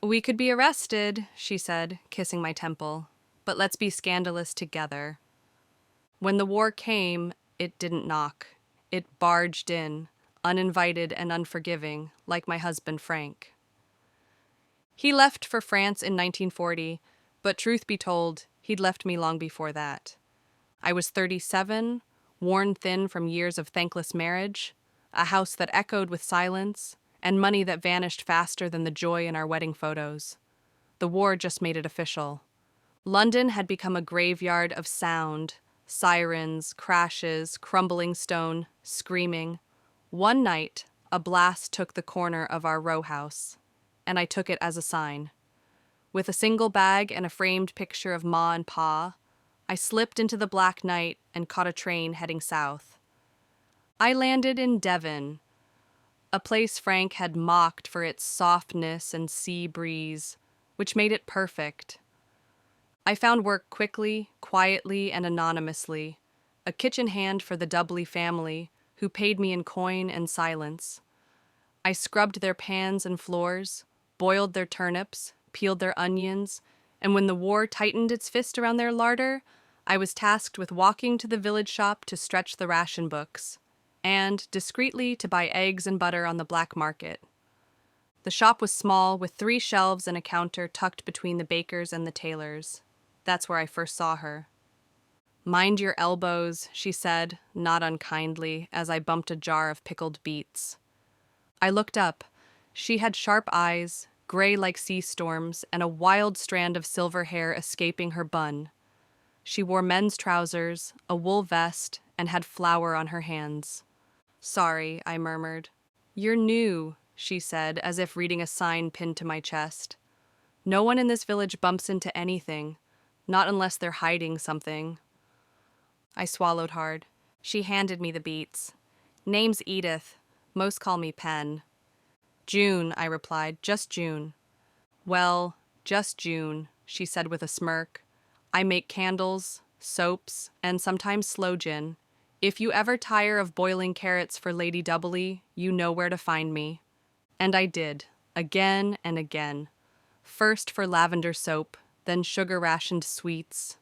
We could be arrested, she said, kissing my temple, but let's be scandalous together. When the war came, it didn't knock. It barged in, uninvited and unforgiving, like my husband Frank. He left for France in 1940, but truth be told, he'd left me long before that. I was 37, worn thin from years of thankless marriage, a house that echoed with silence, and money that vanished faster than the joy in our wedding photos. The war just made it official. London had become a graveyard of sound, sirens, crashes, crumbling stone, screaming. One night, a blast took the corner of our row house, and I took it as a sign. With a single bag and a framed picture of Ma and Pa, I slipped into the black night and caught a train heading south. I landed in Devon, a place Frank had mocked for its softness and sea breeze, which made it perfect. I found work quickly, quietly, and anonymously, a kitchen hand for the Dudley family, who paid me in coin and silence. I scrubbed their pans and floors, boiled their turnips, peeled their onions, and when the war tightened its fist around their larder, I was tasked with walking to the village shop to stretch the ration books, and, discreetly, to buy eggs and butter on the black market. The shop was small, with 3 shelves and a counter tucked between the baker's and the tailor's. That's where I first saw her. "Mind your elbows," she said, not unkindly, as I bumped a jar of pickled beets. I looked up. She had sharp eyes, gray like sea storms, and a wild strand of silver hair escaping her bun. She wore men's trousers, a wool vest, and had flour on her hands. "Sorry," I murmured. "You're new," she said, as if reading a sign pinned to my chest. "No one in this village bumps into anything, not unless they're hiding something." I swallowed hard. She handed me the beets. "Name's Edith. Most call me Pen." "June," I replied, "just June." "Well, just June," she said with a smirk. "I make candles, soaps, and sometimes sloe gin. If you ever tire of boiling carrots for Lady Doubly, you know where to find me." And I did, again and again. First for lavender soap, then sugar-rationed sweets.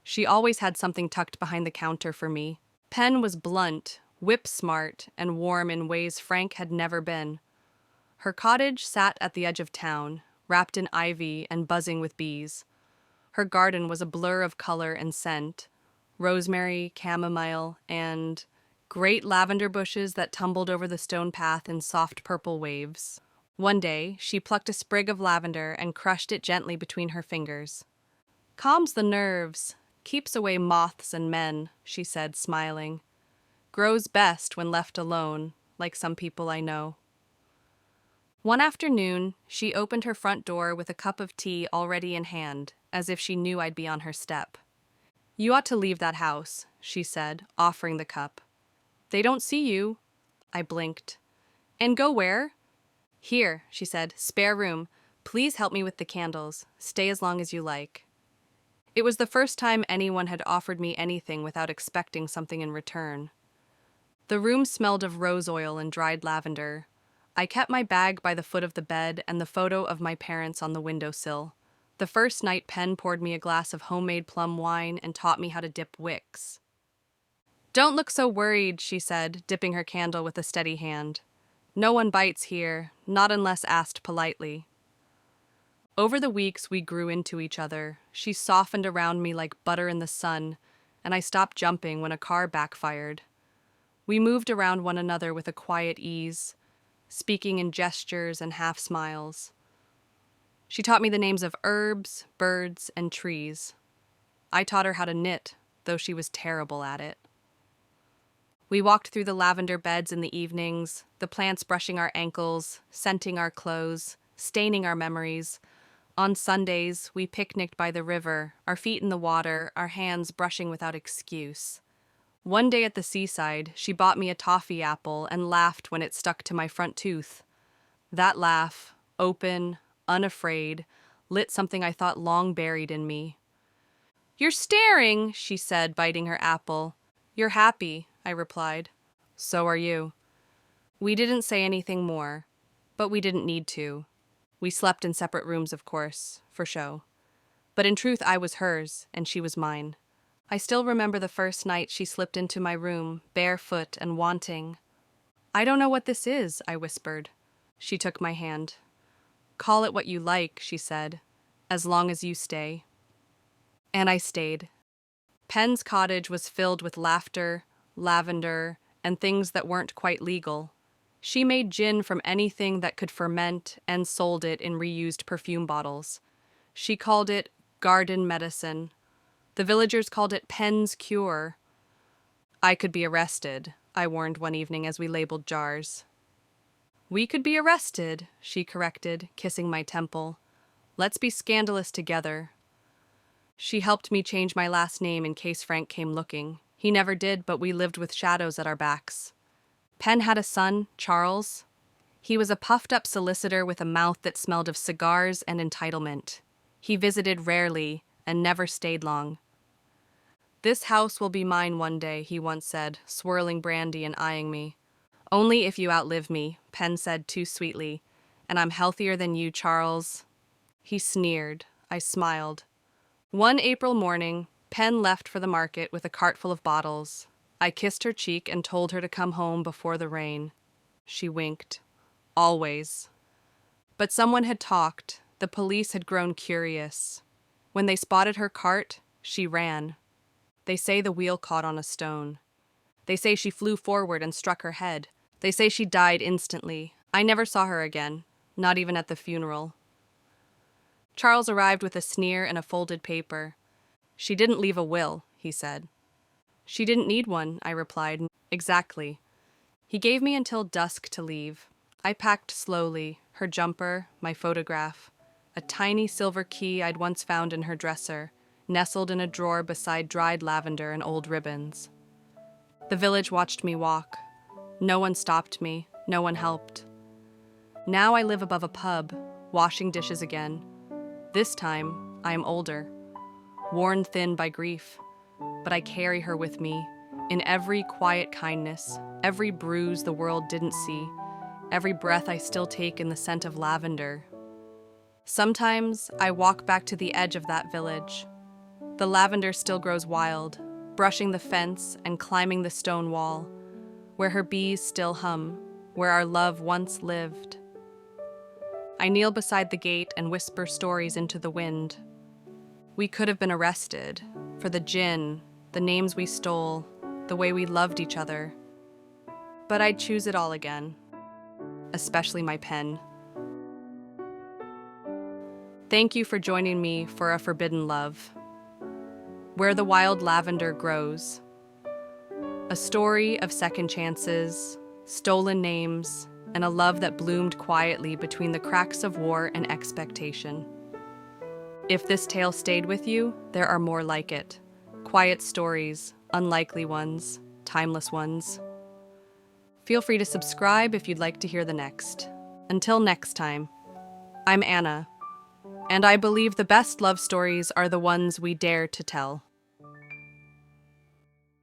She always had something tucked behind the counter for me. Pen was blunt, whip-smart, and warm in ways Frank had never been. Her cottage sat at the edge of town, wrapped in ivy and buzzing with bees. Her garden was a blur of color and scent, rosemary, chamomile, and great lavender bushes that tumbled over the stone path in soft purple waves. One day, she plucked a sprig of lavender and crushed it gently between her fingers. "Calms the nerves, keeps away moths and men," she said, smiling. "Grows best when left alone, like some people I know." One afternoon, she opened her front door with a cup of tea already in hand, as if she knew I'd be on her step. "You ought to leave that house," she said, offering the cup. "They don't see you." I blinked. "And go where?" "Here," she said, "spare room. Please help me with the candles. Stay as long as you like." It was the first time anyone had offered me anything without expecting something in return. The room smelled of rose oil and dried lavender. I kept my bag by the foot of the bed and the photo of my parents on the windowsill. The first night Pen poured me a glass of homemade plum wine and taught me how to dip wicks. "Don't look so worried," she said, dipping her candle with a steady hand. "No one bites here, not unless asked politely." Over the weeks, we grew into each other. She softened around me like butter in the sun, and I stopped jumping when a car backfired. We moved around one another with a quiet ease, speaking in gestures and half smiles. She taught me the names of herbs, birds, and trees. I taught her how to knit, though she was terrible at it. We walked through the lavender beds in the evenings, the plants brushing our ankles, scenting our clothes, staining our memories. On Sundays, we picnicked by the river, our feet in the water, our hands brushing without excuse. One day at the seaside, she bought me a toffee apple and laughed when it stuck to my front tooth. That laugh, open, unafraid, lit something I thought long buried in me. "You're staring," she said, biting her apple. "You're happy," I replied. "So are you." We didn't say anything more, but we didn't need to. We slept in separate rooms, of course, for show. But in truth, I was hers, and she was mine. I still remember the first night she slipped into my room, barefoot and wanting. "I don't know what this is," I whispered. She took my hand. "Call it what you like," she said, "as long as you stay." And I stayed. Penn's cottage was filled with laughter, lavender, and things that weren't quite legal. She made gin from anything that could ferment and sold it in reused perfume bottles. She called it garden medicine. The villagers called it Penn's cure. I could be arrested, I warned one evening as we labeled jars. "We could be arrested," she corrected, kissing my temple. "Let's be scandalous together." She helped me change my last name in case Frank came looking. He never did, but we lived with shadows at our backs. Penn had a son, Charles. He was a puffed-up solicitor with a mouth that smelled of cigars and entitlement. He visited rarely and never stayed long. "This house will be mine one day," he once said, swirling brandy and eyeing me. "Only if you outlive me," Penn said too sweetly. "And I'm healthier than you, Charles." He sneered. I smiled. One April morning, Penn left for the market with a cart full of bottles. I kissed her cheek and told her to come home before the rain. She winked. Always. But someone had talked. The police had grown curious. When they spotted her cart, she ran. They say the wheel caught on a stone. They say she flew forward and struck her head. They say she died instantly. I never saw her again, not even at the funeral. Charles arrived with a sneer and a folded paper. "She didn't leave a will," he said. "She didn't need one," I replied. "Exactly." He gave me until dusk to leave. I packed slowly, her jumper, my photograph, a tiny silver key I'd once found in her dresser, nestled in a drawer beside dried lavender and old ribbons. The village watched me walk. No one stopped me, no one helped. Now I live above a pub, washing dishes again. This time, I am older, worn thin by grief, but I carry her with me in every quiet kindness, every bruise the world didn't see, every breath I still take in the scent of lavender. Sometimes I walk back to the edge of that village. The lavender still grows wild, brushing the fence and climbing the stone wall, where her bees still hum, where our love once lived. I kneel beside the gate and whisper stories into the wind. We could have been arrested for the gin, the names we stole, the way we loved each other. But I'd choose it all again, especially my pen. Thank you for joining me for A Forbidden Love, Where the Wild Lavender Grows. A story of second chances, stolen names, and a love that bloomed quietly between the cracks of war and expectation. If this tale stayed with you, there are more like it. Quiet stories, unlikely ones, timeless ones. Feel free to subscribe if you'd like to hear the next. Until next time, I'm Anna, and I believe the best love stories are the ones we dare to tell.